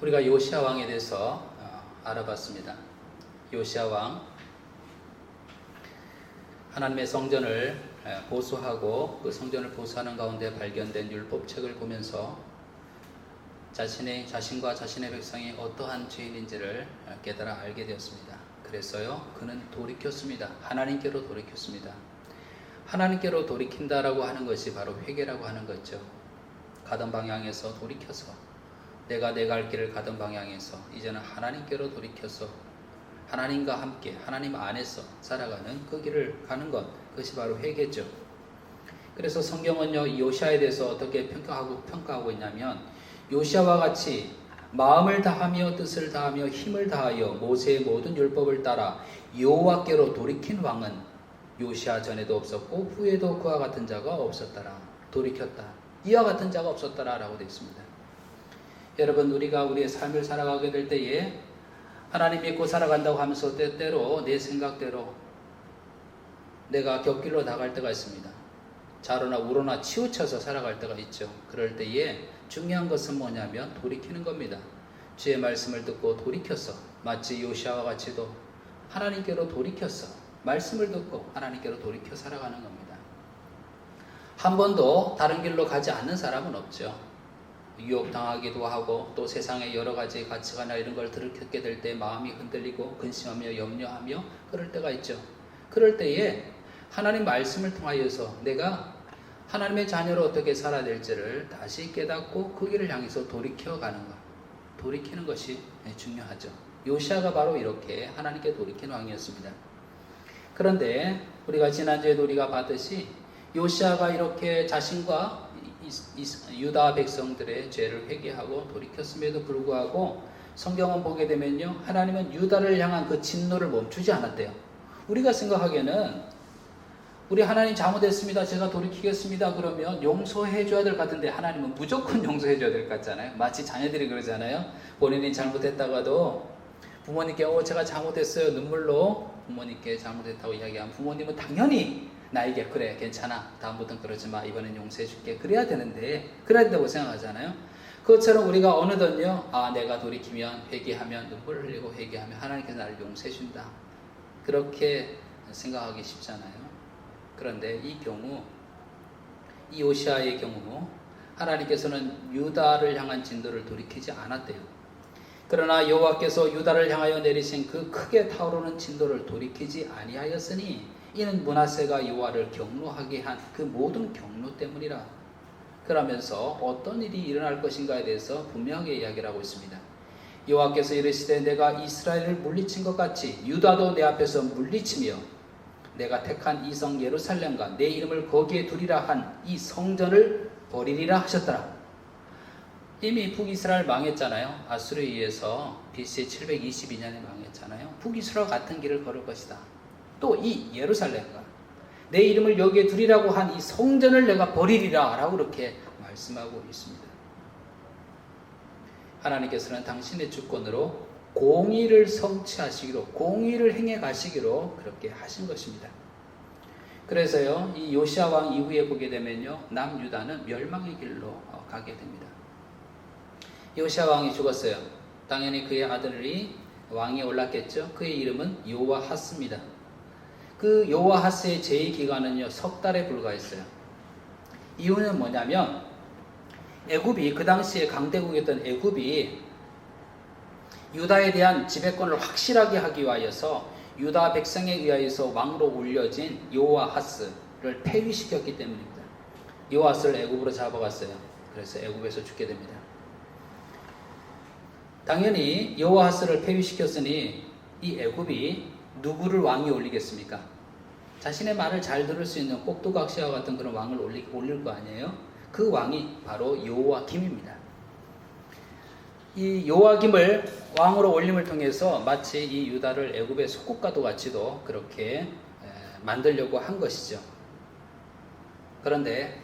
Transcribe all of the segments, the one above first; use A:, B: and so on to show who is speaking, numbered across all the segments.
A: 우리가 요시야 왕에 대해서 알아봤습니다. 요시야 왕, 하나님의 성전을 보수하고 그 성전을 보수하는 가운데 발견된 율법책을 보면서 자신과 자신의 백성이 어떠한 죄인인지를 깨달아 알게 되었습니다. 그래서요, 그는 돌이켰습니다. 하나님께로 돌이켰습니다. 하나님께로 돌이킨다라고 하는 것이 바로 회개라고 하는 거죠. 가던 방향에서 돌이켜서, 내가 내 갈 길을 가던 방향에서 이제는 하나님께로 돌이켜서 하나님과 함께 하나님 안에서 살아가는 그 길을 가는 것, 그것이 바로 회개죠. 그래서 성경은요, 요시야에 대해서 어떻게 평가하고 있냐면, 요시야와 같이 마음을 다하며 뜻을 다하며 힘을 다하여 모세의 모든 율법을 따라 여호와께로 돌이킨 왕은 요시야 전에도 없었고 후에도 그와 같은 자가 없었더라. 돌이켰다, 이와 같은 자가 없었더라 라고 되어 있습니다. 여러분, 우리가 우리의 삶을 살아가게 될 때에 하나님 믿고 살아간다고 하면서 때때로 내 생각대로 내가 곁길로 나갈 때가 있습니다. 좌로나 우로나 치우쳐서 살아갈 때가 있죠. 그럴 때에 중요한 것은 뭐냐면 돌이키는 겁니다. 주의 말씀을 듣고 돌이켜서, 마치 요시야와 같이도 하나님께로 돌이켜서 말씀을 듣고 하나님께로 돌이켜 살아가는 겁니다. 한 번도 다른 길로 가지 않는 사람은 없죠. 유혹당하기도 하고 또 세상의 여러 가지 가치관이나 이런 걸 들켰게 될 때 마음이 흔들리고 근심하며 염려하며 그럴 때가 있죠. 그럴 때에 하나님 말씀을 통하여서 내가 하나님의 자녀로 어떻게 살아야 될지를 다시 깨닫고 그 길을 향해서 돌이켜가는 것, 돌이키는 것이 중요하죠. 요시야가 바로 이렇게 하나님께 돌이킨 왕이었습니다. 그런데 우리가 지난주에도 우리가 봤듯이 요시야가 이렇게 자신과 유다 백성들의 죄를 회개하고 돌이켰음에도 불구하고 성경은 보게 되면요, 하나님은 유다를 향한 그 진노를 멈추지 않았대요. 우리가 생각하기에는 우리 하나님 잘못했습니다, 제가 돌이키겠습니다 그러면 용서해 줘야 될 것 같은데 하나님은 무조건 용서해 줘야 될 것 같잖아요. 마치 자녀들이 그러잖아요. 본인이 잘못했다가도 부모님께 제가 잘못했어요 눈물로 부모님께 잘못했다고 이야기하면 부모님은 당연히 나에게 그래 괜찮아 다음부터는 그러지 마 이번엔 용서해 줄게 그래야 되는데, 그래야 된다고 생각하잖아요. 그것처럼 우리가 어느덧요, 내가 돌이키면 회개하면 눈물 흘리고 회개하면 하나님께서 나를 용서해 준다, 그렇게 생각하기 쉽잖아요. 그런데 이 경우, 이 요시야의 경우 하나님께서는 유다를 향한 진도를 돌이키지 않았대요. 그러나 여호와께서 유다를 향하여 내리신 그 크게 타오르는 진도를 돌이키지 아니하였으니 이는 므낫세가 여호와를 경노하게 한 그 모든 경노 때문이라. 그러면서 어떤 일이 일어날 것인가에 대해서 분명하게 이야기를 하고 있습니다. 여호와께서 이르시되 내가 이스라엘을 물리친 것 같이 유다도 내 앞에서 물리치며 내가 택한 이 성 예루살렘과 내 이름을 거기에 두리라 한 이 성전을 버리리라 하셨더라. 이미 북이스라엘 망했잖아요. 아수르에 의해서 BC 722년에 망했잖아요. 북이스라엘 같은 길을 걸을 것이다. 또 이 예루살렘과 내 이름을 여기에 두리라고 한 이 성전을 내가 버리리라 라고 그렇게 말씀하고 있습니다. 하나님께서는 당신의 주권으로 공의를 성취하시기로, 공의를 행해 가시기로 그렇게 하신 것입니다. 그래서요, 이 요시야 왕 이후에 보게 되면요, 남유다는 멸망의 길로 가게 됩니다. 요시야 왕이 죽었어요. 당연히 그의 아들이 왕이 올랐겠죠. 그의 이름은 요아하스입니다. 그 요아하스의 제위 기간은요, 석 달에 불과했어요. 이유는 뭐냐면 애굽이, 그 당시에 강대국이었던 애굽이 유다에 대한 지배권을 확실하게 하기 위하여서 유다 백성에 의하여서 왕으로 올려진 요아하스를 폐위시켰기 때문입니다. 요아하스를 애굽으로 잡아갔어요. 그래서 애굽에서 죽게 됩니다. 당연히 여호와하스를 폐위시켰으니 이 애굽이 누구를 왕이 올리겠습니까? 자신의 말을 잘 들을 수 있는 꼭두각시와 같은 그런 왕을 올릴 거 아니에요? 그 왕이 바로 요아김입니다. 이 요아김을 왕으로 올림을 통해서 마치 이 유다를 애굽의 속국과도 같이도 그렇게 만들려고 한 것이죠. 그런데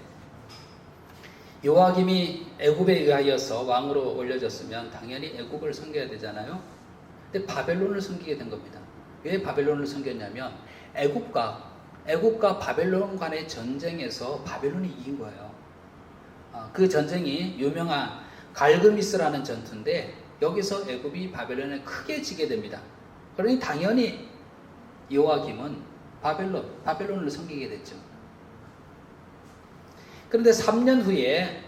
A: 요아김이 애굽에 의하여서 왕으로 올려졌으면 당연히 애굽을 섬겨야 되잖아요. 근데 바벨론을 섬기게 된 겁니다. 왜 바벨론을 섬겼냐면 애굽과 바벨론 간의 전쟁에서 바벨론이 이긴 거예요. 그 전쟁이 유명한 갈그미스라는 전투인데 여기서 애굽이 바벨론에 크게 지게 됩니다. 그러니 당연히 요아김은 바벨론을 섬기게 됐죠. 그런데 3년 후에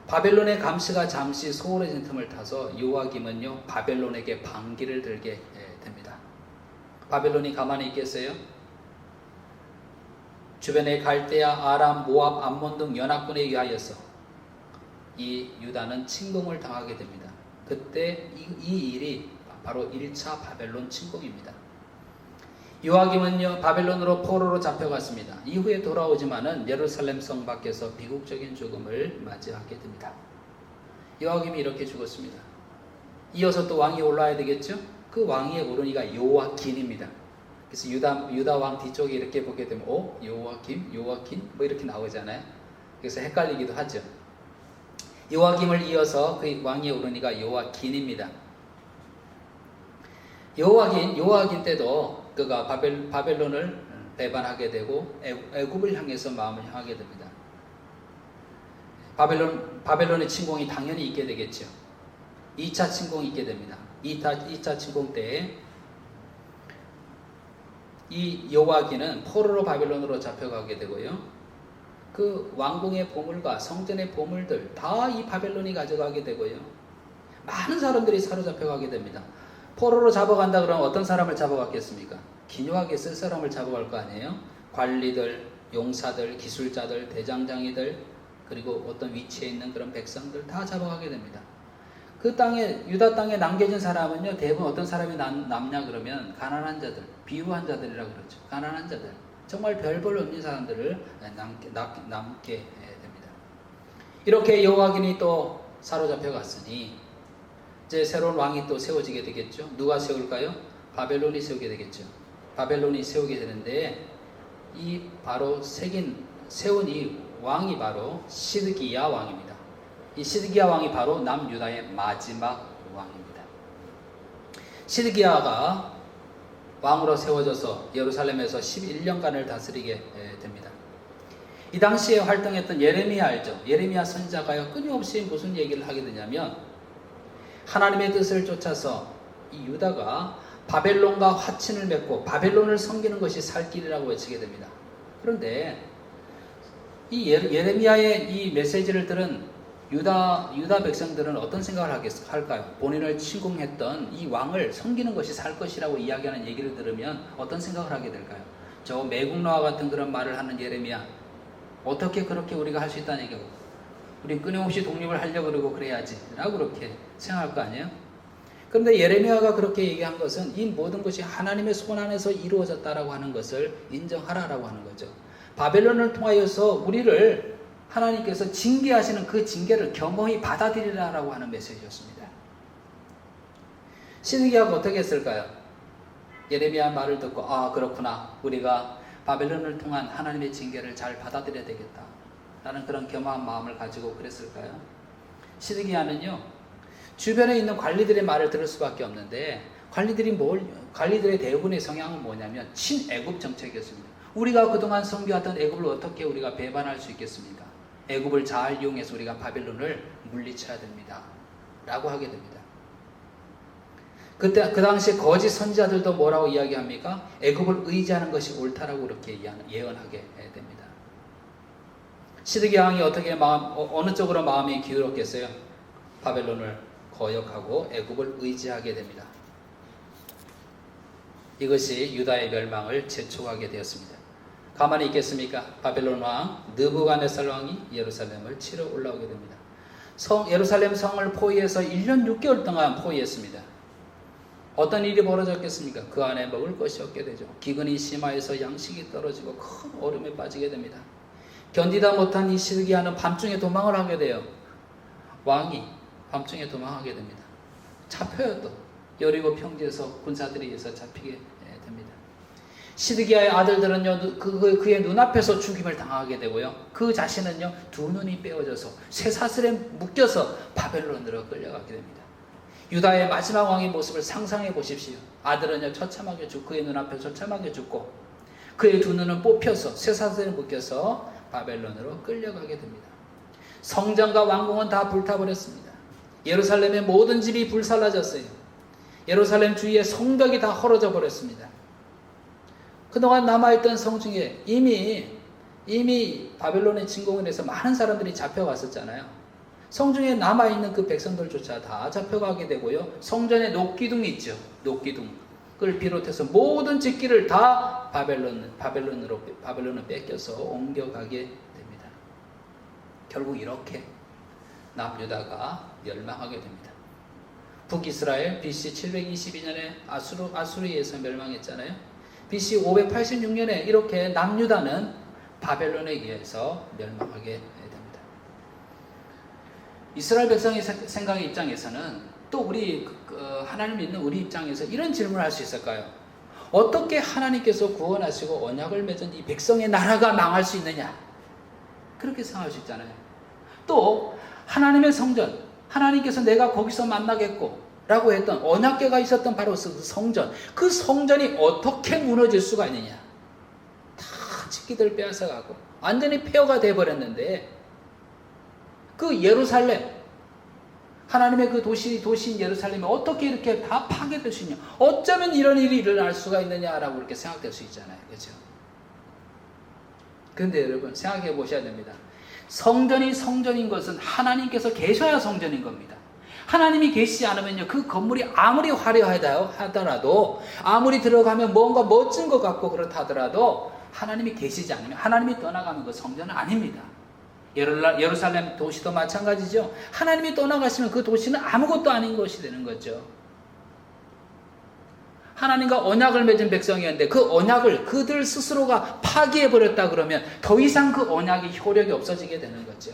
A: 바벨론의 감시가 잠시 소홀해진 틈을 타서 요아김은요 바벨론에게 반기를 들게 됩니다. 바벨론이 가만히 있겠어요? 주변의 갈대아, 아람, 모압, 암몬 등 연합군에 의하여서 이 유다는 침공을 당하게 됩니다. 그때 이 일이 바로 1차 바벨론 침공입니다. 요아김은요 바벨론으로 포로로 잡혀갔습니다. 이후에 돌아오지만은 예루살렘 성 밖에서 비극적인 죽음을 맞이하게 됩니다. 요아김이 이렇게 죽었습니다. 이어서 또 왕이 올라야 되겠죠? 그 왕위에 오른 이가 요아긴입니다. 그래서 유다 왕 뒤쪽에 이렇게 보게 되면 요아김 뭐 이렇게 나오잖아요. 그래서 헷갈리기도 하죠. 요아김을 이어서 그 왕위에 오른 이가 요아긴입니다. 요아긴 때도 그가 바벨론을 배반하게 되고 애굽을 향해서 마음을 향하게 됩니다. 바벨론의 침공이 당연히 있게 되겠죠. 2차 침공이 있게 됩니다. 2차 침공 때에 이 요아긴은 포로로 바벨론으로 잡혀가게 되고요. 그 왕궁의 보물과 성전의 보물들 다 이 바벨론이 가져가게 되고요. 많은 사람들이 사로잡혀가게 됩니다. 포로로 잡아간다 그러면 어떤 사람을 잡아갔겠습니까? 기묘하게 쓸 사람을 잡아갈 거 아니에요? 관리들, 용사들, 기술자들, 대장장이들, 그리고 어떤 위치에 있는 그런 백성들 다 잡아가게 됩니다. 그 땅에, 유다 땅에 남겨진 사람은요, 대부분 어떤 사람이 남냐 그러면 가난한 자들, 비유한 자들이라고 그러죠. 가난한 자들. 정말 별 볼 없는 사람들을 남게 됩니다. 이렇게 요아긴이 또 사로잡혀 갔으니 이제 새로운 왕이 또 세워지게 되겠죠. 누가 세울까요? 바벨론이 세우게 되겠죠. 바벨론이 세우게 되는데 이 바로 세운 이 왕이 바로 시드기야 왕입니다. 이 시드기야 왕이 바로 남유다의 마지막 왕입니다. 시드기야가 왕으로 세워져서 예루살렘에서 11년간을 다스리게 됩니다. 이 당시에 활동했던 예레미야 알죠? 예레미야 선지자가요 끊임없이 무슨 얘기를 하게 되냐면 하나님의 뜻을 쫓아서 이 유다가 바벨론과 화친을 맺고 바벨론을 섬기는 것이 살 길이라고 외치게 됩니다. 그런데 이 예레미야의 이 메시지를 들은 유다 백성들은 어떤 생각을 할까요? 본인을 침공했던 이 왕을 섬기는 것이 살 것이라고 이야기하는 얘기를 들으면 어떤 생각을 하게 될까요? 저 매국노와 같은 그런 말을 하는 예레미야, 어떻게 그렇게 우리가 할 수 있다는 얘기고, 우리 끊임없이 독립을 하려고 그러고 그래야지 라고 그렇게 생각할 거 아니에요? 그런데 예레미야가 그렇게 얘기한 것은 이 모든 것이 하나님의 손 안에서 이루어졌다라고 하는 것을 인정하라라고 하는 거죠. 바벨론을 통하여서 우리를 하나님께서 징계하시는 그 징계를 겸허히 받아들이라라고 하는 메시지였습니다. 시드기야가 어떻게 했을까요? 예레미야 말을 듣고 그렇구나, 우리가 바벨론을 통한 하나님의 징계를 잘 받아들여야 되겠다 라는 그런 겸허한 마음을 가지고 그랬을까요? 시드기야는요 주변에 있는 관리들의 말을 들을 수밖에 없는데 관리들의 대부분의 성향은 뭐냐면 친애굽 정책이었습니다. 우리가 그동안 섬겨왔던 애굽을 어떻게 우리가 배반할 수 있겠습니까? 애굽을 잘 이용해서 우리가 바벨론을 물리쳐야 됩니다 라고 하게 됩니다. 그때 그 당시 거짓 선지자들도 뭐라고 이야기합니까? 애굽을 의지하는 것이 옳다라고 그렇게 예언하게 됩니다. 시드기야 왕이 어느 쪽으로 마음이 기울었겠어요? 바벨론을 거역하고 애굽을 의지하게 됩니다. 이것이 유다의 멸망을 재촉하게 되었습니다. 가만히 있겠습니까? 바벨론 왕 느부갓네살 왕이 예루살렘을 치러 올라오게 됩니다. 예루살렘 성을 포위해서 1년 6개월 동안 포위했습니다. 어떤 일이 벌어졌겠습니까? 그 안에 먹을 것이 없게 되죠. 기근이 심하여서 양식이 떨어지고 큰 얼음에 빠지게 됩니다. 견디다 못한 이 시드기야는 밤중에 도망을 하게 돼요. 왕이 밤중에 도망하게 됩니다. 잡혀요 또. 여리고 평지에서 군사들에 의해서 잡히게 됩니다. 시드기야의 아들들은요 그의 눈앞에서 죽임을 당하게 되고요. 그 자신은요 두 눈이 빼어져서 쇠사슬에 묶여서 바벨론으로 끌려가게 됩니다. 유다의 마지막 왕의 모습을 상상해 보십시오. 아들은요 처참하게 죽고 그의 눈앞에 처참하게 죽고 그의 두 눈은 뽑혀서 쇠사슬에 묶여서 바벨론으로 끌려가게 됩니다. 성전과 왕궁은 다 불타버렸습니다. 예루살렘의 모든 집이 불살라졌어요. 예루살렘 주위의 성벽이 다 헐어져 버렸습니다. 그동안 남아있던 성 중에 이미 바벨론의 침공에 대해서 많은 사람들이 잡혀갔었잖아요. 성중에 남아있는 그 백성들조차 다 잡혀가게 되고요. 성전에 녹기둥이 있죠. 녹기둥을 비롯해서 모든 집기를 다 바벨론으로 뺏겨서 옮겨가게 됩니다. 결국 이렇게 남유다가 멸망하게 됩니다. 북이스라엘 BC 722년에 아수르에서 멸망했잖아요. BC 586년에 이렇게 남유다는 바벨론에 의해서 멸망하게 됩니다. 이스라엘 백성의 생각의 입장에서는 또 우리 하나님 믿는 우리 입장에서 이런 질문을 할 수 있을까요? 어떻게 하나님께서 구원하시고 언약을 맺은 이 백성의 나라가 망할 수 있느냐? 그렇게 생각할 수 있잖아요. 또 하나님의 성전, 하나님께서 내가 거기서 만나겠고 라고 했던 언약궤가 있었던 바로 그 성전이 어떻게 무너질 수가 있느냐? 다 집기들 빼앗아가고 완전히 폐허가 돼버렸는데 그 예루살렘, 하나님의 그 도시인 예루살렘이 어떻게 이렇게 다 파괴될 수 있냐? 어쩌면 이런 일이 일어날 수가 있느냐라고 이렇게 생각될 수 있잖아요. 그렇죠? 그런데 여러분 생각해 보셔야 됩니다. 성전이 성전인 것은 하나님께서 계셔야 성전인 겁니다. 하나님이 계시지 않으면요, 그 건물이 아무리 화려하다 하더라도, 아무리 들어가면 뭔가 멋진 것 같고 그렇다 하더라도 하나님이 계시지 않으면, 하나님이 떠나가면 그 성전은 아닙니다. 예루살렘 도시도 마찬가지죠. 하나님이 떠나가시면 그 도시는 아무것도 아닌 것이 되는 거죠. 하나님과 언약을 맺은 백성이었는데 그 언약을 그들 스스로가 파기해버렸다 그러면 더 이상 그 언약이 효력이 없어지게 되는 거죠.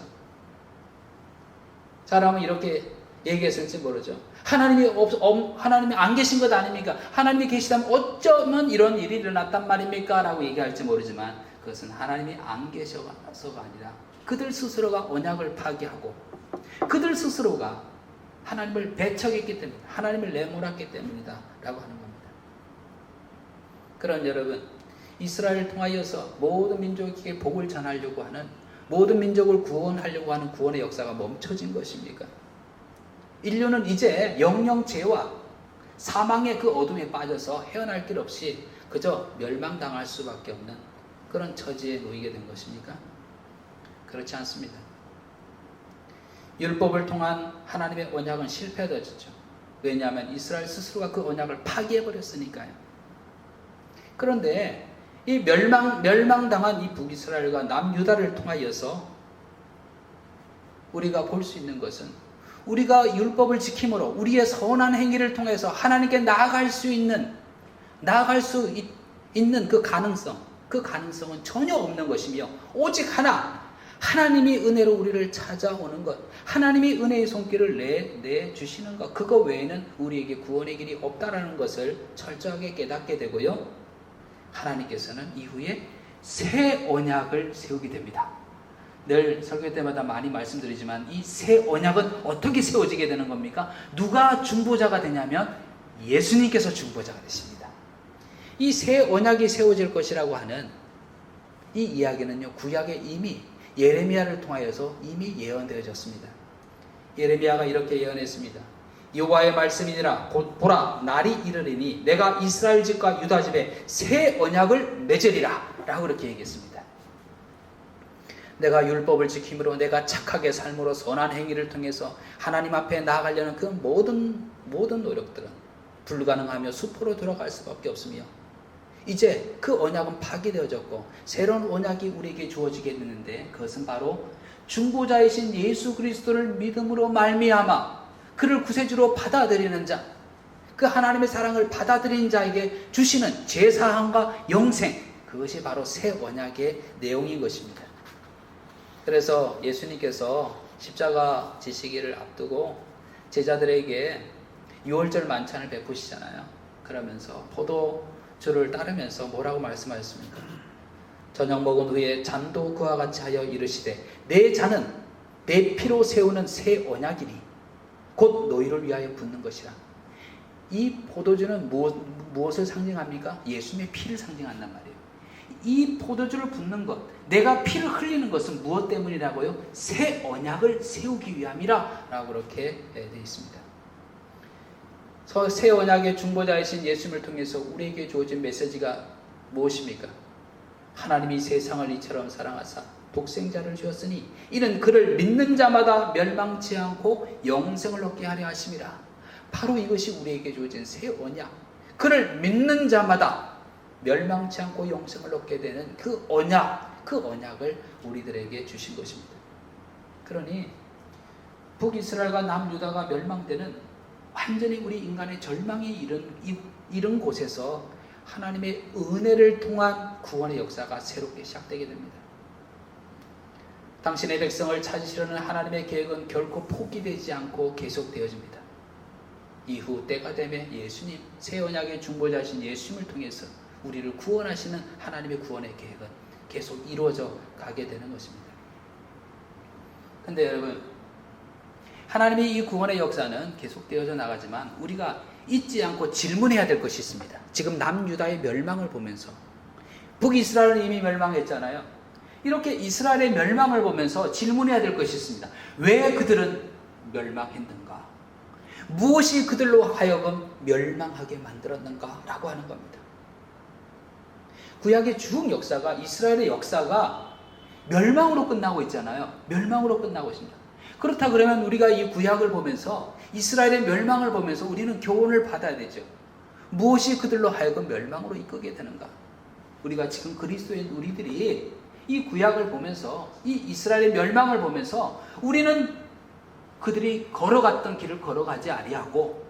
A: 사람은 이렇게 얘기했을지 모르죠. 하나님이 안 계신 것 아닙니까? 하나님이 계시다면 어쩌면 이런 일이 일어났단 말입니까? 라고 얘기할지 모르지만 그것은 하나님이 안 계셔서가 아니라 그들 스스로가 언약을 파기하고 그들 스스로가 하나님을 배척했기 때문에, 하나님을 내몰았기 때문이다 라고 하는 겁니다. 그런 여러분, 이스라엘을 통하여서 모든 민족에게 복을 전하려고 하는, 모든 민족을 구원하려고 하는 구원의 역사가 멈춰진 것입니까? 인류는 이제 영영 죄와 사망의 그 어둠에 빠져서 헤어날 길 없이 그저 멸망당할 수밖에 없는 그런 처지에 놓이게 된 것입니까? 그렇지 않습니다. 율법을 통한 하나님의 언약은 실패되었죠. 왜냐하면 이스라엘 스스로가 그 언약을 파기해버렸으니까요. 그런데 이 멸망당한 이 북이스라엘과 남유다를 통하여서 우리가 볼 수 있는 것은, 우리가 율법을 지킴으로 우리의 선한 행위를 통해서 하나님께 나아갈 수 있는 그 가능성은 전혀 없는 것이며, 오직 하나님이 은혜로 우리를 찾아오는 것, 하나님이 은혜의 손길을 내주시는 것, 그거 외에는 우리에게 구원의 길이 없다라는 것을 철저하게 깨닫게 되고요. 하나님께서는 이후에 새 언약을 세우게 됩니다. 늘 설교 때마다 많이 말씀드리지만 이 새 언약은 어떻게 세워지게 되는 겁니까? 누가 중보자가 되냐면 예수님께서 중보자가 되십니다. 이 새 언약이 세워질 것이라고 하는 이 이야기는요, 구약에 이미 예레미야를 통하여서 이미 예언되어졌습니다. 예레미야가 이렇게 예언했습니다. 여호와의 말씀이니라. 곧 보라, 날이 이르리니 내가 이스라엘 집과 유다 집에 새 언약을 맺으리라 라고 그렇게 얘기했습니다. 내가 율법을 지킴으로, 내가 착하게 삶으로, 선한 행위를 통해서 하나님 앞에 나아가려는 그 모든 노력들은 불가능하며 수포로 돌아갈 수밖에 없으며, 이제 그 언약은 파기되어졌고 새로운 언약이 우리에게 주어지게 되는데, 그것은 바로 중보자이신 예수 그리스도를 믿음으로 말미암아 그를 구세주로 받아들이는 자, 그 하나님의 사랑을 받아들인 자에게 주시는 제사함과 영생, 그것이 바로 새 언약의 내용인 것입니다. 그래서 예수님께서 십자가 지시기를 앞두고 제자들에게 유월절 만찬을 베푸시잖아요. 그러면서 포도주를 따르면서 뭐라고 말씀하셨습니까? 저녁 먹은 후에 잔도 그와 같이 하여 이르시되 내 잔은 내 피로 세우는 새 언약이니 곧 너희를 위하여 붓는 것이라. 이 포도주는 무엇을 상징합니까? 예수님의 피를 상징한단 말이에요. 이 포도주를 붓는 것, 내가 피를 흘리는 것은 무엇 때문이라고요? 새 언약을 세우기 위함이라 라고 그렇게 되어 있습니다. 새 언약의 중보자이신 예수님을 통해서 우리에게 주어진 메시지가 무엇입니까? 하나님이 세상을 이처럼 사랑하사 독생자를 주었으니 이는 그를 믿는 자마다 멸망치 않고 영생을 얻게 하려 하심이라. 바로 이것이 우리에게 주어진 새 언약, 그를 믿는 자마다 멸망치 않고 영생을 얻게 되는 그 언약을 우리들에게 주신 것입니다. 그러니 북이스라엘과 남유다가 멸망되는 완전히 우리 인간의 절망에 이른 곳에서 하나님의 은혜를 통한 구원의 역사가 새롭게 시작되게 됩니다. 당신의 백성을 찾으시려는 하나님의 계획은 결코 포기되지 않고 계속되어집니다. 이후 때가 되면 예수님, 새 언약의 중보자이신 예수님을 통해서 우리를 구원하시는 하나님의 구원의 계획은 계속 이루어져 가게 되는 것입니다. 근데 여러분, 하나님의 이 구원의 역사는 계속되어져 나가지만 우리가 잊지 않고 질문해야 될 것이 있습니다. 지금 남유다의 멸망을 보면서, 북이스라엘은 이미 멸망했잖아요. 이렇게 이스라엘의 멸망을 보면서 질문해야 될 것이 있습니다. 왜 그들은 멸망했는가? 무엇이 그들로 하여금 멸망하게 만들었는가? 라고 하는 겁니다. 구약의 쭉 역사가, 이스라엘의 역사가 멸망으로 끝나고 있잖아요. 멸망으로 끝나고 있습니다. 그렇다 그러면 우리가 이 구약을 보면서, 이스라엘의 멸망을 보면서 우리는 교훈을 받아야 되죠. 무엇이 그들로 하여금 멸망으로 이끌게 되는가? 우리가 지금 그리스도인 우리들이 이 구약을 보면서, 이 이스라엘의 멸망을 보면서 우리는 그들이 걸어갔던 길을 걸어가지 아니하고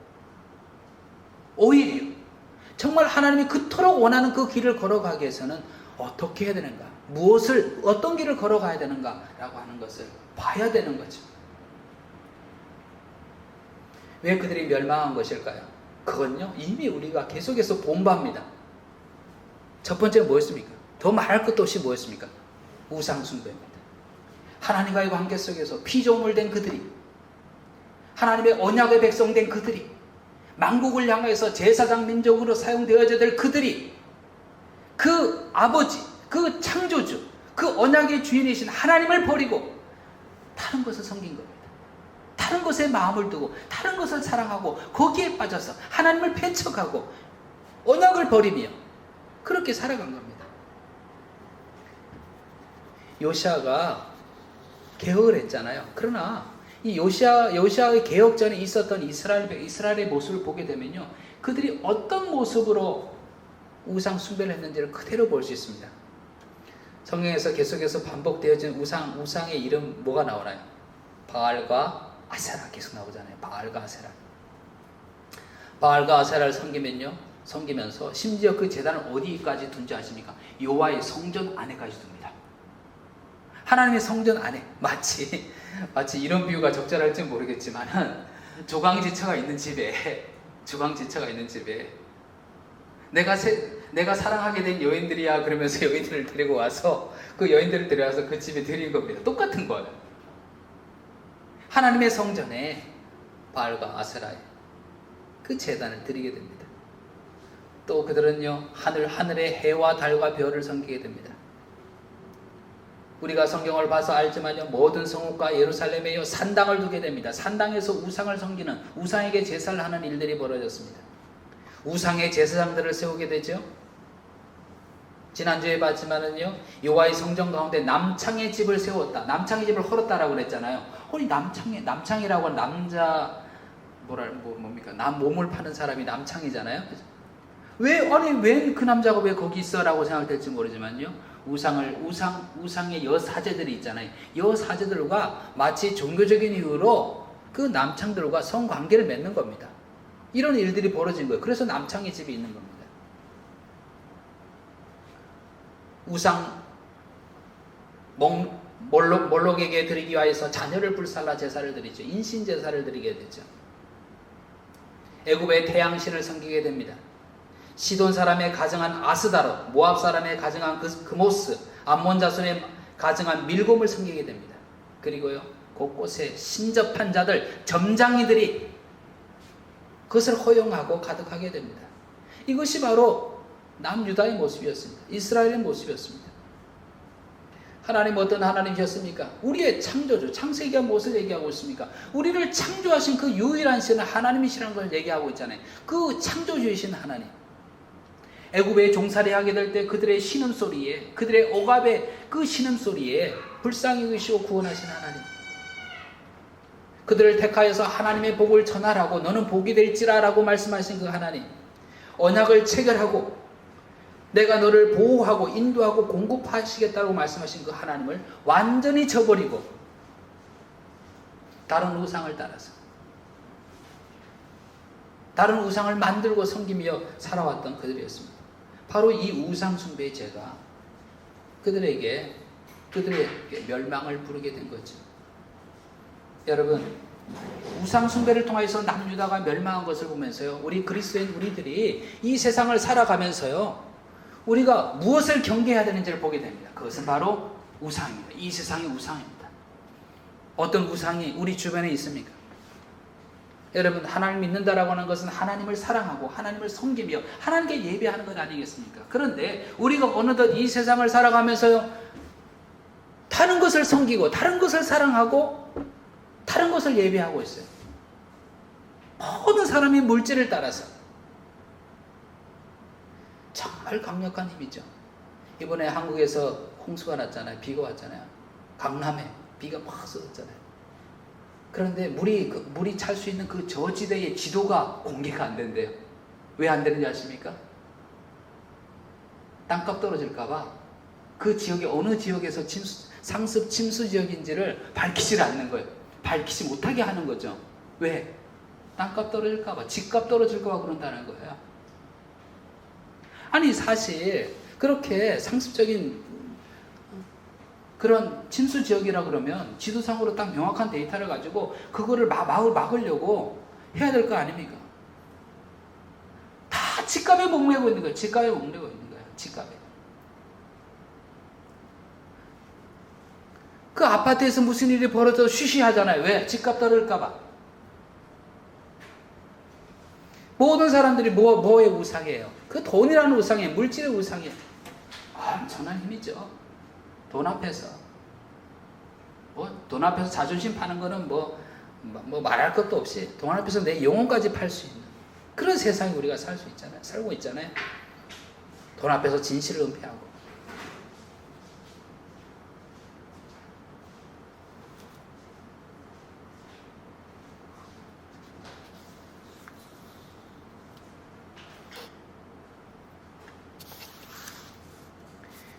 A: 오히려 정말 하나님이 그토록 원하는 그 길을 걸어가기 위해서는 어떻게 해야 되는가? 어떤 길을 걸어가야 되는가? 라고 하는 것을 봐야 되는 거죠. 왜 그들이 멸망한 것일까요? 그건요, 이미 우리가 계속해서 본바입니다. 첫 번째는 뭐였습니까? 더 말할 것도 없이 뭐였습니까? 우상숭배입니다. 하나님과의 관계 속에서 피조물 된 그들이, 하나님의 언약의 백성 된 그들이, 만국을 향해서 제사장 민족으로 사용되어야 될 그들이 그 아버지, 그 창조주, 그 언약의 주인이신 하나님을 버리고 다른 것을 섬긴 겁니다. 다른 것에 마음을 두고 다른 것을 사랑하고 거기에 빠져서 하나님을 배척하고 언약을 버리며 그렇게 살아간 겁니다. 요시아가 개혁을 했잖아요. 그러나 이 요시아의 개혁 전에 있었던 이스라엘의 모습을 보게 되면요, 그들이 어떤 모습으로 우상 숭배를 했는지를 그대로 볼 수 있습니다. 성경에서 계속해서 반복되어진 우상의 이름 뭐가 나오나요? 바알과 아세라 계속 나오잖아요. 바알과 아세라. 바알과 아세라를 섬기면서 심지어 그 제단을 어디까지 둔지 아십니까? 여호와의 성전 안에까지 둡니다. 하나님의 성전 안에, 마치 이런 비유가 적절할지 모르겠지만 조강지처가 있는 집에 내가 사랑하게 된 여인들이야 그러면서 여인들을 데리고 와서 그 여인들을 데려와서 그 집에 드린 겁니다. 똑같은 거예요. 하나님의 성전에 바알과 아세라에 그 제단을 드리게 됩니다. 또 그들은요, 하늘의 해와 달과 별을 섬기게 됩니다. 우리가 성경을 봐서 알지만요, 모든 성읍과 예루살렘에요 산당을 두게 됩니다. 산당에서 우상을 섬기는, 우상에게 제사를 하는 일들이 벌어졌습니다. 우상의 제사장들을 세우게 되죠. 지난주에 봤지만은요, 여호와의 성전 가운데 남창의 집을 세웠다, 남창의 집을 헐었다라고 그랬잖아요. 아니 남창이라고 하는 남자 뭡니까? 남 몸을 파는 사람이 남창이잖아요. 왜 그 남자가 왜 거기 있어라고 생각될지 모르지만요, 우상의 여사제들이 있잖아요. 여사제들과 마치 종교적인 이유로 그 남창들과 성관계를 맺는 겁니다. 이런 일들이 벌어진 거예요. 그래서 남창의 집이 있는 겁니다. 몰록에게 드리기 위하여서 자녀를 불살라 제사를 드리죠. 인신 제사를 드리게 되죠. 애굽의 태양신을 섬기게 됩니다. 시돈 사람의 가정한 아스다롯, 모압 사람의 가정한 그모스, 암몬 자손의 가정한 밀곰을 섬기게 됩니다. 그리고요, 곳곳에 신접한 자들, 점장이들이 그것을 허용하고 가득하게 됩니다. 이것이 바로 남유다의 모습이었습니다. 이스라엘의 모습이었습니다. 하나님 어떤 하나님이셨습니까? 우리의 창조주, 창세기가 무엇을 얘기하고 있습니까? 우리를 창조하신 그 유일한 신은 하나님이시라는 걸 얘기하고 있잖아요. 그 창조주이신 하나님. 애굽에 종살이하게 될 때 그들의 신음소리에, 그들의 억압의 그 신음소리에 불쌍히 여기시고 구원하신 하나님. 그들을 택하여서 하나님의 복을 전하라고 너는 복이 될지라라고 말씀하신 그 하나님. 언약을 체결하고 내가 너를 보호하고 인도하고 공급하시겠다고 말씀하신 그 하나님을 완전히 저버리고 다른 우상을 따라서 다른 우상을 만들고 섬기며 살아왔던 그들이었습니다. 바로 이 우상 숭배의 죄가 그들에게 멸망을 부르게 된 거죠. 여러분, 우상 숭배를 통해서 남유다가 멸망한 것을 보면서요, 우리 그리스도인 우리들이 이 세상을 살아가면서요, 우리가 무엇을 경계해야 되는지를 보게 됩니다. 그것은 바로 우상입니다. 이 세상의 우상입니다. 어떤 우상이 우리 주변에 있습니까? 여러분, 하나님 믿는다라고 하는 것은 하나님을 사랑하고 하나님을 섬기며 하나님께 예배하는 것 아니겠습니까? 그런데 우리가 어느덧 이 세상을 살아가면서요, 다른 것을 섬기고 다른 것을 사랑하고 다른 것을 예배하고 있어요. 모든 사람이 물질을 따라서. 정말 강력한 힘이죠. 이번에 한국에서 홍수가 났잖아요. 비가 왔잖아요. 강남에 비가 막 쏟았잖아요. 그런데 물이 찰 수 있는 그 저지대의 지도가 공개가 안 된대요. 왜 안 되는지 아십니까? 땅값 떨어질까봐 그 지역이 어느 지역에서 상습 침수 지역인지를 밝히질 않는 거예요. 밝히지 못하게 하는 거죠. 왜? 땅값 떨어질까봐, 집값 떨어질까봐 그런다는 거예요. 아니, 사실 그렇게 상습적인 그런 침수 지역이라 그러면 지도상으로 딱 명확한 데이터를 가지고 그거를 막으려고 해야 될 거 아닙니까? 다 집값에 목매고 있는 거예요. 집값에 목매고 있는 거예요. 집값에. 그 아파트에서 무슨 일이 벌어져 쉬쉬하잖아요. 왜? 집값 떨어질까 봐. 모든 사람들이 뭐의 우상이에요? 그 돈이라는 우상이에요. 물질의 우상이에요. 엄청난 힘이죠. 돈 앞에서. 돈 앞에서 자존심 파는 거는 말할 것도 없이 돈 앞에서 내 영혼까지 팔 수 있는 그런 세상에 우리가 살고 있잖아요. 돈 앞에서 진실을 은폐하고.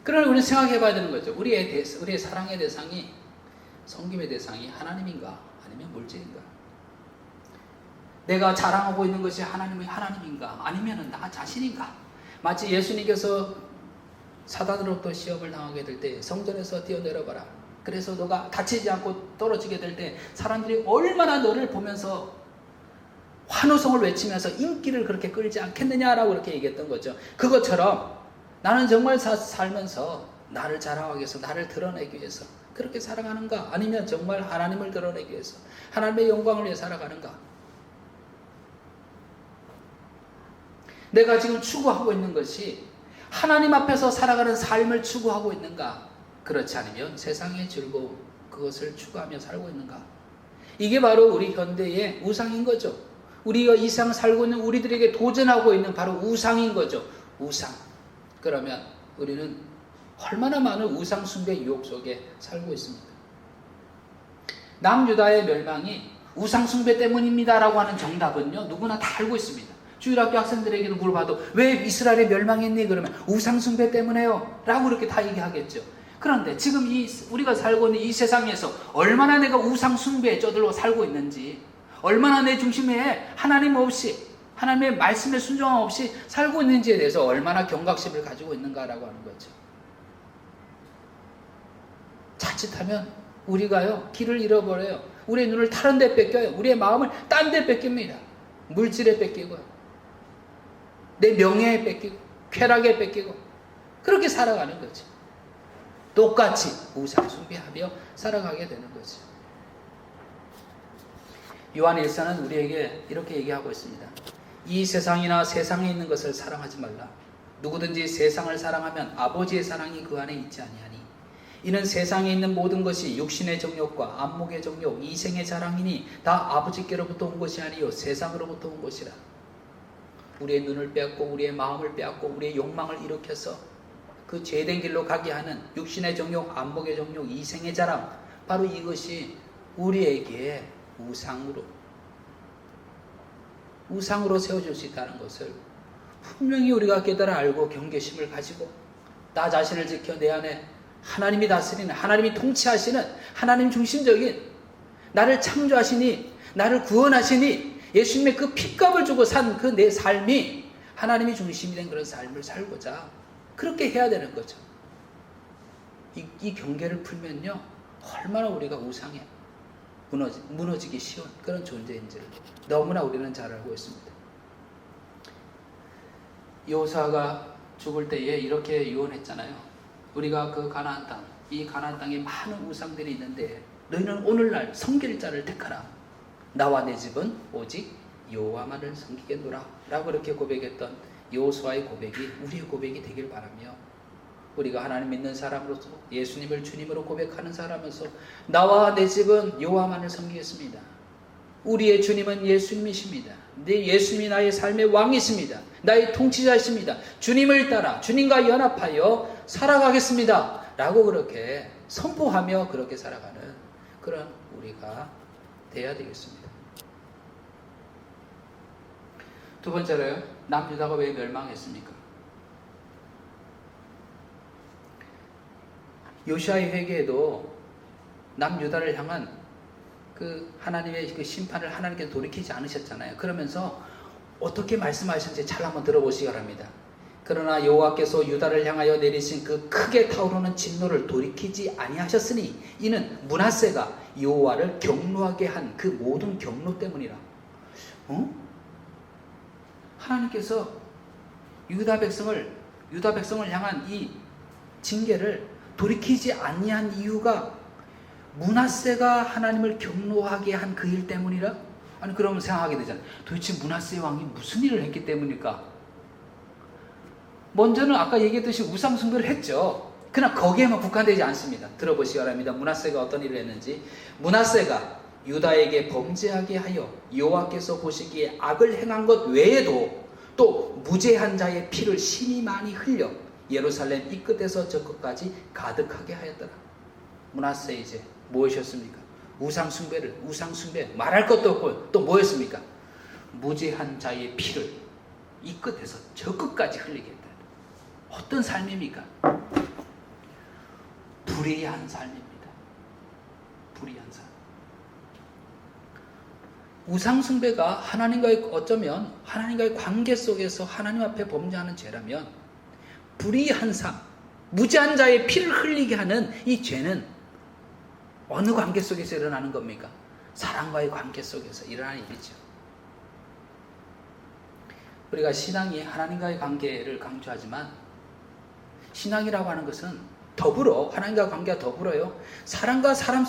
A: 그러나 우리는 생각해 봐야 되는 거죠. 우리의 사랑의 대상이, 섬김의 대상이 하나님인가 아니면 물질인가? 내가 자랑하고 있는 것이 하나님인가 아니면 나 자신인가? 마치 예수님께서 사단으로부터 시험을 당하게 될 때 성전에서 뛰어내려봐라. 그래서 너가 다치지 않고 떨어지게 될 때 사람들이 얼마나 너를 보면서 환호성을 외치면서 인기를 그렇게 끌지 않겠느냐라고 그렇게 얘기했던 거죠. 그것처럼 나는 정말 살면서 나를 자랑하기 위해서, 나를 드러내기 위해서 그렇게 살아가는가? 아니면 정말 하나님을 드러내기 위해서, 하나님의 영광을 위해 살아가는가? 내가 지금 추구하고 있는 것이 하나님 앞에서 살아가는 삶을 추구하고 있는가? 그렇지 않으면 세상의 즐거움, 그것을 추구하며 살고 있는가? 이게 바로 우리 현대의 우상인 거죠. 우리가 이 세상 살고 있는 우리들에게 도전하고 있는 바로 우상인 거죠. 우상. 그러면 우리는 얼마나 많은 우상 숭배 유혹 속에 살고 있습니다. 남유다의 멸망이 우상 숭배 때문입니다라고 하는 정답은요, 누구나 다 알고 있습니다. 주일학교 학생들에게도 물어봐도 왜 이스라엘이 멸망했니? 그러면 우상 숭배 때문에요 라고 이렇게 다 얘기하겠죠. 그런데 지금 우리가 살고 있는 이 세상에서 얼마나 내가 우상 숭배에 쩌들어 살고 있는지, 얼마나 내 중심에 하나님 없이, 하나님의 말씀에 순종함 없이 살고 있는지에 대해서 얼마나 경각심을 가지고 있는가라고 하는 거죠. 자칫하면 우리가요, 길을 잃어버려요. 우리의 눈을 다른 데 뺏겨요. 우리의 마음을 딴 데 뺏깁니다. 물질에 뺏기고, 내 명예에 뺏기고, 쾌락에 뺏기고, 그렇게 살아가는 거죠. 똑같이 우상 숭배하며 살아가게 되는 거죠. 요한 1서는 우리에게 이렇게 얘기하고 있습니다. 이 세상이나 세상에 있는 것을 사랑하지 말라. 누구든지 세상을 사랑하면 아버지의 사랑이 그 안에 있지 아니하니 이는 세상에 있는 모든 것이 육신의 정욕과 안목의 정욕, 이생의 자랑이니 다 아버지께로부터 온 것이 아니요 세상으로부터 온 것이라. 우리의 눈을 빼앗고 우리의 마음을 빼앗고 우리의 욕망을 일으켜서 그 죄된 길로 가게 하는 육신의 정욕, 안목의 정욕, 이생의 자랑, 바로 이것이 우리에게 우상으로 세워질 수 있다는 것을 분명히 우리가 깨달아 알고 경계심을 가지고 나 자신을 지켜 내 안에 하나님이 다스리는, 하나님이 통치하시는, 하나님 중심적인, 나를 창조하시니 나를 구원하시니 예수님의 그 핏값을 주고 산 그 내 삶이 하나님이 중심이 된 그런 삶을 살고자 그렇게 해야 되는 거죠. 이 경계를 풀면요 얼마나 우리가 우상에 무너지기 쉬운 그런 존재인지를 너무나 우리는 잘 알고 있습니다. 여호수아가 죽을 때에 이렇게 유언했잖아요. 우리가 그 가나안 땅, 이 가나안 땅에 많은 우상들이 있는데 너희는 오늘날 섬길 자를 택하라. 나와 내 집은 오직 여호와만을 섬기겠노라 라고 그렇게 고백했던 여호수아의 고백이 우리의 고백이 되길 바라며, 우리가 하나님 믿는 사람으로서 예수님을 주님으로 고백하는 사람으로서 나와 내 집은 여호와만을 섬기겠습니다. 우리의 주님은 예수님이십니다. 내 예수님이 나의 삶의 왕이십니다. 나의 통치자이십니다. 주님을 따라 주님과 연합하여 살아가겠습니다 라고 그렇게 선포하며 그렇게 살아가는 그런 우리가 돼야 되겠습니다. 두 번째로 남유다가 왜 멸망했습니까? 요시아의 회개에도 남유다를 향한 그 하나님의 그 심판을 하나님께서 돌이키지 않으셨잖아요. 그러면서 어떻게 말씀하셨는지 잘 한번 들어보시기 바랍니다. 그러나 여호와께서 유다를 향하여 내리신 그 크게 타오르는 진노를 돌이키지 아니하셨으니 이는 므낫세가 여호와를 경노하게 한 그 모든 경노 때문이라. 하나님께서 유다 백성을 향한 이 징계를 돌이키지 아니한 이유가 므낫세가 하나님을 경노하게 한 그 일 때문이라? 아니 그러면 생각하게 되잖아요. 도대체 므낫세 왕이 무슨 일을 했기 때문일까? 먼저는 아까 얘기했듯이 우상 숭배를 했죠. 그러나 거기에만 국한되지 않습니다. 들어보시기 바랍니다. 므낫세가 어떤 일을 했는지. 므낫세가 유다에게 범죄하게 하여 여호와께서 보시기에 악을 행한 것 외에도 또 무죄한 자의 피를 심히 많이 흘려 예루살렘 이 끝에서 저 끝까지 가득하게 하였더라. 므낫세 이제 무엇이었습니까? 우상 숭배 말할 것도 없고 또 뭐였습니까? 무죄한 자의 피를 이 끝에서 저 끝까지 흘리게 했다. 어떤 삶입니까? 불의한 삶입니다. 불의한 삶. 우상 숭배가 어쩌면 하나님과의 관계 속에서 하나님 앞에 범죄하는 죄라면, 불의한 삶, 무죄한 자의 피를 흘리게 하는 이 죄는 어느 관계 속에서 일어나는 겁니까? 사랑과의 관계 속에서 일어나는 일이죠. 우리가 신앙이 하나님과의 관계를 강조하지만 신앙이라고 하는 것은 더불어 하나님과 관계가 더불어요. 사람과 사람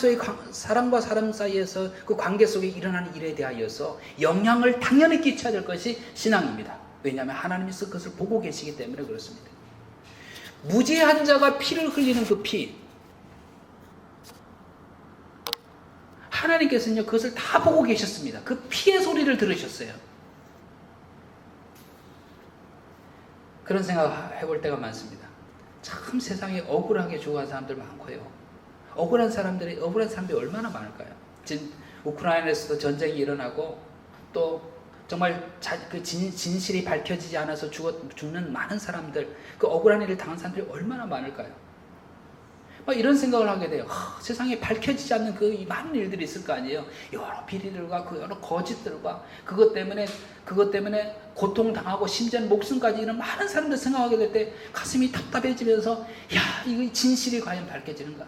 A: 사이에서 그 관계 속에 일어나는 일에 대하여서 영향을 당연히 끼쳐야 될 것이 신앙입니다. 왜냐하면 하나님께서 그것을 보고 계시기 때문에 그렇습니다. 무죄한 자가 피를 흘리는 그 피, 하나님께서는요 그것을 다 보고 계셨습니다. 그 피의 소리를 들으셨어요. 그런 생각 해볼 때가 많습니다. 참 세상에 억울하게 죽어간 사람들 많고요. 억울한 사람들이 얼마나 많을까요? 우크라이나에서도 전쟁이 일어나고 또 정말 그 진실이 밝혀지지 않아서 죽는 많은 사람들, 그 억울한 일을 당한 사람들이 얼마나 많을까요? 이런 생각을 하게 돼요. 세상에 밝혀지지 않는 그 많은 일들이 있을 거 아니에요. 여러 비리들과 그 여러 거짓들과 그것 때문에 고통당하고 심지어는 목숨까지 이런 많은 사람들 생각하게 될 때 가슴이 답답해지면서 이거 진실이 과연 밝혀지는가?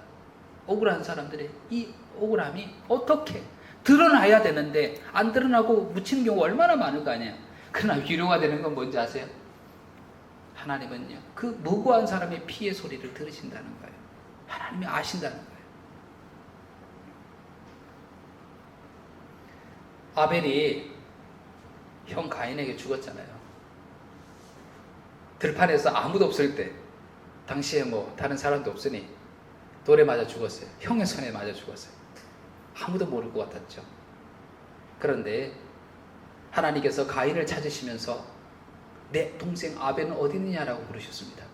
A: 억울한 사람들의 이 억울함이 어떻게 드러나야 되는데 안 드러나고 묻히는 경우가 얼마나 많을 거 아니에요. 그러나 위로가 되는 건 뭔지 아세요? 하나님은요 그 무고한 사람의 피의 소리를 들으신다는 거예요. 하나님이 아신다는 거예요. 아벨이 형 가인에게 죽었잖아요. 들판에서 아무도 없을 때, 당시에 뭐 다른 사람도 없으니 돌에 맞아 죽었어요. 형의 손에 맞아 죽었어요. 아무도 모를 것 같았죠. 그런데 하나님께서 가인을 찾으시면서 내 동생 아벨은 어디 있느냐라고 부르셨습니다.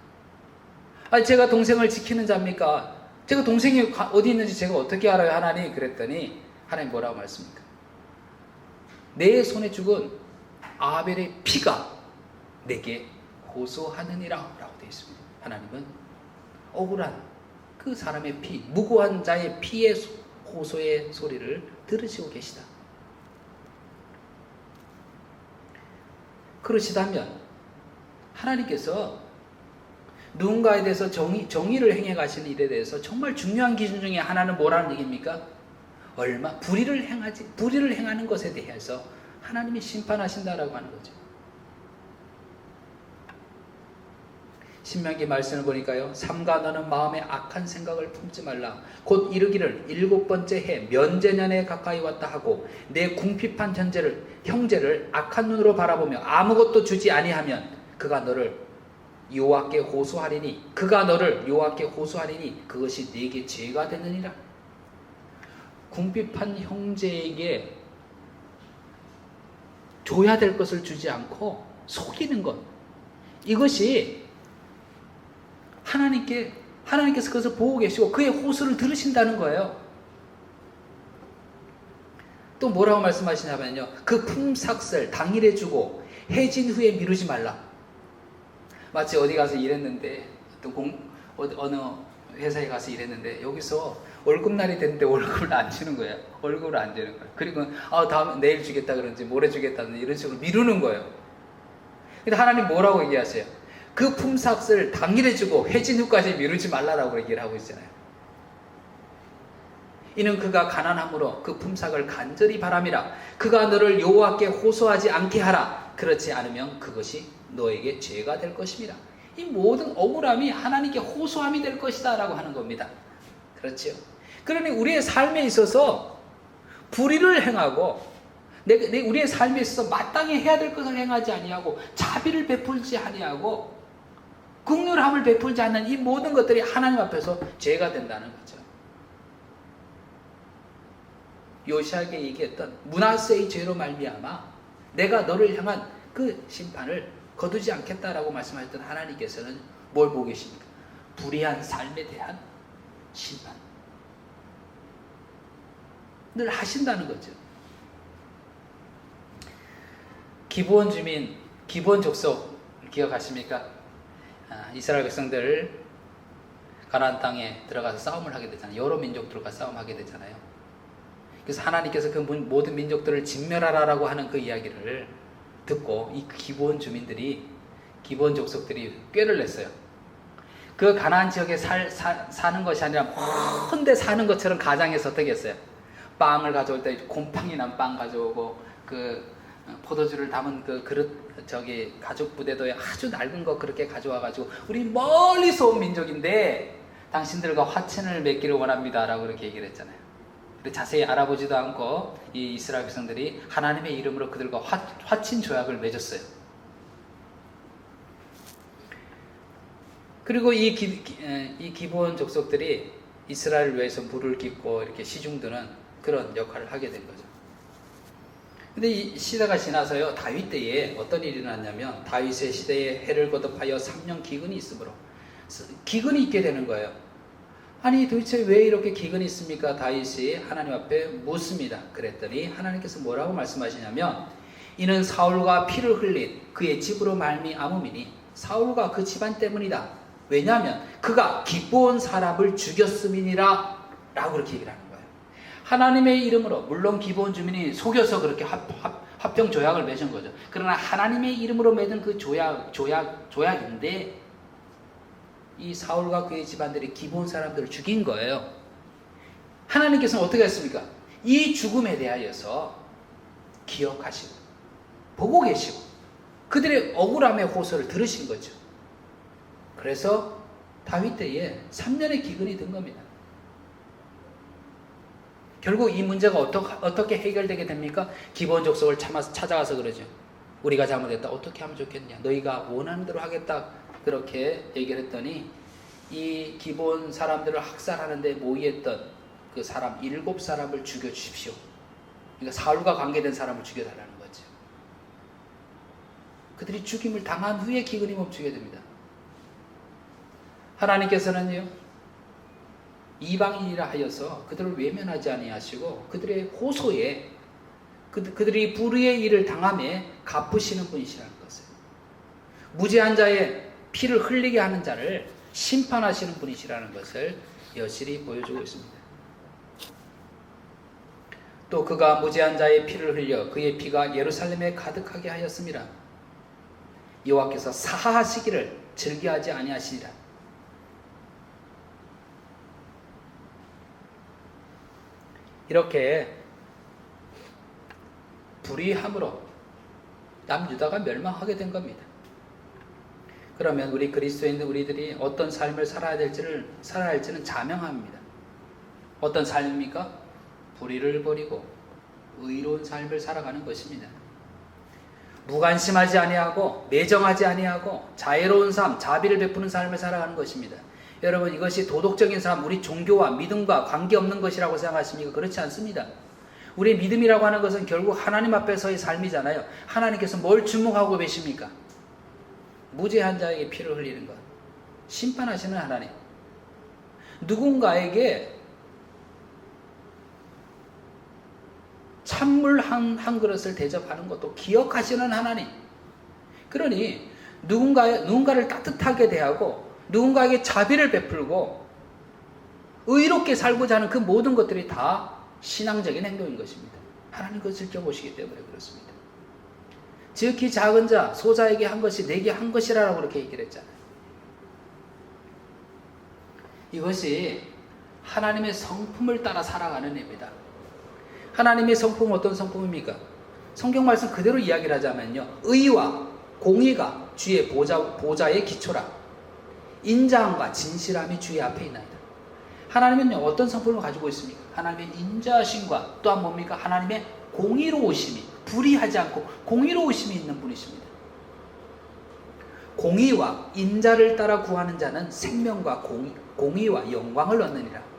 A: 아니, 제가 동생을 지키는 자입니까? 제가 동생이 어디 있는지 제가 어떻게 알아요, 하나님? 그랬더니 하나님 뭐라고 말씀합니까? 내 손에 죽은 아벨의 피가 내게 호소하느니라 라고 되어 있습니다. 하나님은 억울한 그 사람의 피, 무고한 자의 피의 호소의 소리를 들으시고 계시다. 그러시다면 하나님께서 누군가에 대해서 정의를 행해 가시는 일에 대해서 정말 중요한 기준 중에 하나는 뭐라는 얘기입니까? 불의를 행하는 것에 대해서 하나님이 심판하신다라고 하는 거죠. 신명기 말씀을 보니까요, 삼가 너는 마음에 악한 생각을 품지 말라. 곧 이르기를 7번째 해 면제년에 가까이 왔다 하고 내 궁핍한 형제를 악한 눈으로 바라보며 아무것도 주지 아니하면 그가 너를 여호와께 호소하리니 그것이 네게 죄가 되느니라. 궁핍한 형제에게 줘야 될 것을 주지 않고 속이는 것, 이것이 하나님께서 그것을 보고 계시고 그의 호소를 들으신다는 거예요. 또 뭐라고 말씀하시냐면요, 그 품삯을 당일에 주고 해진 후에 미루지 말라. 마치 어디 가서 일했는데, 어느 회사에 가서 일했는데 여기서 월급날이 됐는데 월급을 안 주는 거예요. 월급을 안 주는 거예요. 그리고 다음에 내일 주겠다 그러는지 모레 주겠다는 이런 식으로 미루는 거예요. 근데 하나님 뭐라고 얘기하세요? 그 품삯을 당일에 주고 해진 후까지 미루지 말라라고 얘기를 하고 있잖아요. 이는 그가 가난함으로 그 품삯을 간절히 바람이라. 그가 너를 여호와께 호소하지 않게 하라. 그렇지 않으면 그것이 너에게 죄가 될 것입니다. 이 모든 억울함이 하나님께 호소함이 될 것이다 라고 하는 겁니다. 그렇죠? 그러니 우리의 삶에 있어서 불의를 행하고 우리의 삶에 있어서 마땅히 해야 될 것을 행하지 아니하고 자비를 베풀지 아니하고 긍휼함을 베풀지 않는 이 모든 것들이 하나님 앞에서 죄가 된다는 거죠. 요시아에게 얘기했던 므낫세의 죄로 말미암아 내가 너를 향한 그 심판을 거두지 않겠다라고 말씀하셨던 하나님께서는 뭘 보고 계십니까? 불의한 삶에 대한 심판 늘 하신다는 거죠. 기브온 주민, 기브온 족속 기억하십니까? 이스라엘 백성들 가나안 땅에 들어가서 싸움을 하게 되잖아요. 여러 민족들과 싸움하게 되잖아요. 그래서 하나님께서 그 모든 민족들을 진멸하라라고 하는 그 이야기를 듣고 이 기브온 기브온 족속들이 꾀를 냈어요. 그 가나안 지역에 사는 것이 아니라 먼데 사는 것처럼 가장해서 어떻게 했어요? 빵을 가져올 때 곰팡이 난 빵 가져오고 그 포도주를 담은 그 그릇 가죽 부대도 아주 낡은 거 그렇게 가져와 가지고 우리 멀리서 온 민족인데 당신들과 화친을 맺기를 원합니다 라고 그렇게 얘기를 했잖아요. 근데 자세히 알아보지도 않고 이 이스라엘 백성들이 하나님의 이름으로 그들과 화친 조약을 맺었어요. 그리고 이 기브온 족속들이 이스라엘을 위해서 물을 깃고 이렇게 시중드는 그런 역할을 하게 된 거죠. 근데 이 시대가 지나서요, 다윗 때에 어떤 일이 일어났냐면 다윗의 시대에 해를 거듭하여 3년 기근이 있으므로 기근이 있게 되는 거예요. 아니 도대체 왜 이렇게 기근이 있습니까? 다윗이 하나님 앞에 묻습니다. 그랬더니 하나님께서 뭐라고 말씀하시냐면 이는 사울과 피를 흘린 그의 집으로 말미암음이니 사울과 그 집안 때문이다. 왜냐하면 그가 기브온 사람을 죽였음이니라 라고 그렇게 얘기를 하는 거예요. 하나님의 이름으로, 물론 기브온 주민이 속여서 그렇게 합병 조약을 맺은 거죠. 그러나 하나님의 이름으로 맺은 그 조약인데 이 사울과 그의 집안들이 기브온 사람들을 죽인 거예요. 하나님께서는 어떻게 했습니까? 이 죽음에 대하여서 기억하시고 보고 계시고 그들의 억울함의 호소를 들으신 거죠. 그래서 다윗 때에 3년의 기근이 든 겁니다. 결국 이 문제가 어떻게 해결되게 됩니까? 기브온 족속을 찾아가서 그러죠. 우리가 잘못했다. 어떻게 하면 좋겠냐? 너희가 원하는 대로 하겠다. 그렇게 얘기를 했더니 이 기본 사람들을 학살하는데 모의했던 그 사람 7사람을 죽여주십시오. 그러니까 사울과 관계된 사람을 죽여달라는 거죠. 그들이 죽임을 당한 후에 기근이 멈추게 됩니다. 하나님께서는요, 이방인이라 하여서 그들을 외면하지 아니하시고 그들의 호소에 그들이 불의의 일을 당함에 갚으시는 분이시라는 것을, 무죄한 자의 피를 흘리게 하는 자를 심판하시는 분이시라는 것을 여실히 보여주고 있습니다. 또 그가 무죄한 자의 피를 흘려 그의 피가 예루살렘에 가득하게 하였습니다. 여호와께서 사하시기를 즐겨하지 아니하시리라. 이렇게 불의함으로 남유다가 멸망하게 된 겁니다. 그러면 우리 그리스도인들 우리들이 어떤 삶을 살아야 할지는 자명합니다. 어떤 삶입니까? 불의를 버리고 의로운 삶을 살아가는 것입니다. 무관심하지 아니하고 매정하지 아니하고 자애로운 삶, 자비를 베푸는 삶을 살아가는 것입니다. 여러분, 이것이 도덕적인 삶, 우리 종교와 믿음과 관계없는 것이라고 생각하십니까? 그렇지 않습니다. 우리의 믿음이라고 하는 것은 결국 하나님 앞에서의 삶이잖아요. 하나님께서 뭘 주목하고 계십니까? 무죄한 자에게 피를 흘리는 것, 심판하시는 하나님. 누군가에게 찬물 한 그릇을 대접하는 것도 기억하시는 하나님. 그러니 누군가를 따뜻하게 대하고 누군가에게 자비를 베풀고 의롭게 살고자 하는 그 모든 것들이 다 신앙적인 행동인 것입니다. 하나님 그것을 지켜보시기 때문에 그렇습니다. 지극히 작은 자 소자에게 한 것이 내게 한 것이라고 그렇게 얘기를 했잖아요. 이것이 하나님의 성품을 따라 살아가는 일입니다. 하나님의 성품은 어떤 성품입니까? 성경 말씀 그대로 이야기를 하자면요, 의와 공의가 주의 보좌의 기초라. 인자함과 진실함이 주의 앞에 있나이다. 하나님은 어떤 성품을 가지고 있습니까? 하나님의 인자하심과 또한 뭡니까? 하나님의 공의로우심이, 불의하지 않고 공의로우심이 있는 분이십니다. 공의와 인자를 따라 구하는 자는 생명과 공의와 영광을 얻느니라.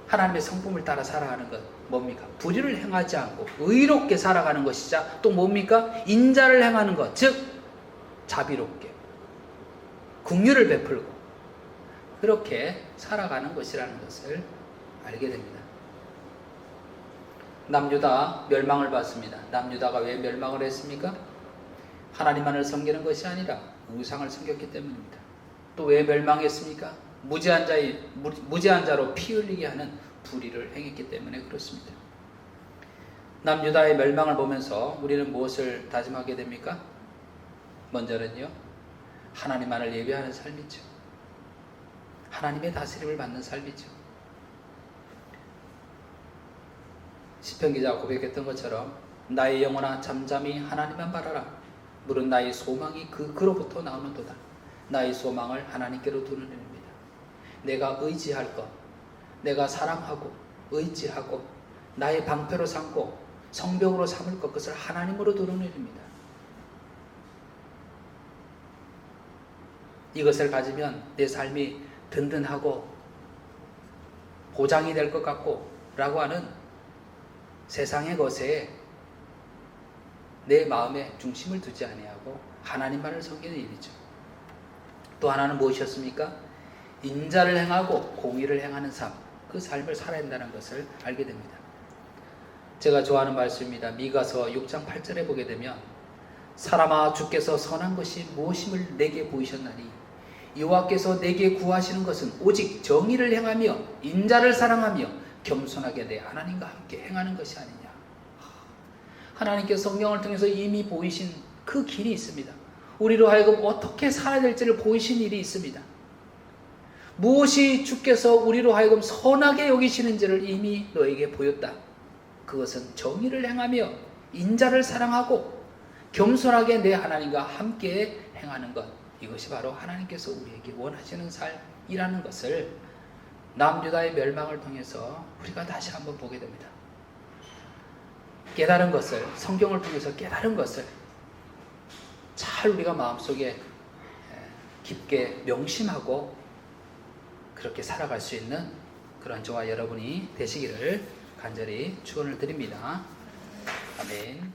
A: 하나님의 성품을 따라 살아가는 것 뭡니까? 불의를 행하지 않고 의롭게 살아가는 것이자 또 뭡니까? 인자를 행하는 것, 즉 자비롭게 긍휼을 베풀고 그렇게 살아가는 것이라는 것을 알게 됩니다. 남유다 멸망을 받습니다. 남유다가 왜 멸망을 했습니까? 하나님만을 섬기는 것이 아니라 우상을 섬겼기 때문입니다. 또 왜 멸망했습니까? 무죄한 자로 피 흘리게 하는 불의를 행했기 때문에 그렇습니다. 남유다의 멸망을 보면서 우리는 무엇을 다짐하게 됩니까? 먼저는요, 하나님만을 예배하는 삶이죠. 하나님의 다스림을 받는 삶이죠. 시편 기자가 고백했던 것처럼 나의 영혼아 잠잠히 하나님만 바라라. 물은 나의 소망이 그로부터 나오는도다. 나의 소망을 하나님께로 두는 일입니다. 내가 의지할 것, 내가 사랑하고 의지하고 나의 방패로 삼고 성벽으로 삼을 것, 그것을 하나님으로 두는 일입니다. 이것을 가지면 내 삶이 든든하고 보장이 될 것 같고 라고 하는 세상의 것에 내 마음의 중심을 두지 아니하고 하나님만을 섬기는 일이죠. 또 하나는 무엇이었습니까? 인자를 행하고 공의를 행하는 삶, 그 삶을 살아야 한다는 것을 알게 됩니다. 제가 좋아하는 말씀입니다. 미가서 6장 8절에 보게 되면 사람아 주께서 선한 것이 무엇임을 내게 보이셨나니 여호와께서 내게 구하시는 것은 오직 정의를 행하며 인자를 사랑하며 겸손하게 내 하나님과 함께 행하는 것이 아니냐. 하나님께서 성경을 통해서 이미 보이신 그 길이 있습니다. 우리로 하여금 어떻게 살아야 될지를 보이신 일이 있습니다. 무엇이 주께서 우리로 하여금 선하게 여기시는지를 이미 너에게 보였다. 그것은 정의를 행하며 인자를 사랑하고 겸손하게 내 하나님과 함께 행하는 것, 이것이 바로 하나님께서 우리에게 원하시는 삶이라는 것을 남유다의 멸망을 통해서 우리가 다시 한번 보게 됩니다. 깨달은 것을, 성경을 통해서 깨달은 것을 잘 우리가 마음속에 깊게 명심하고 그렇게 살아갈 수 있는 그런 저와 여러분이 되시기를 간절히 축원을 드립니다. 아멘.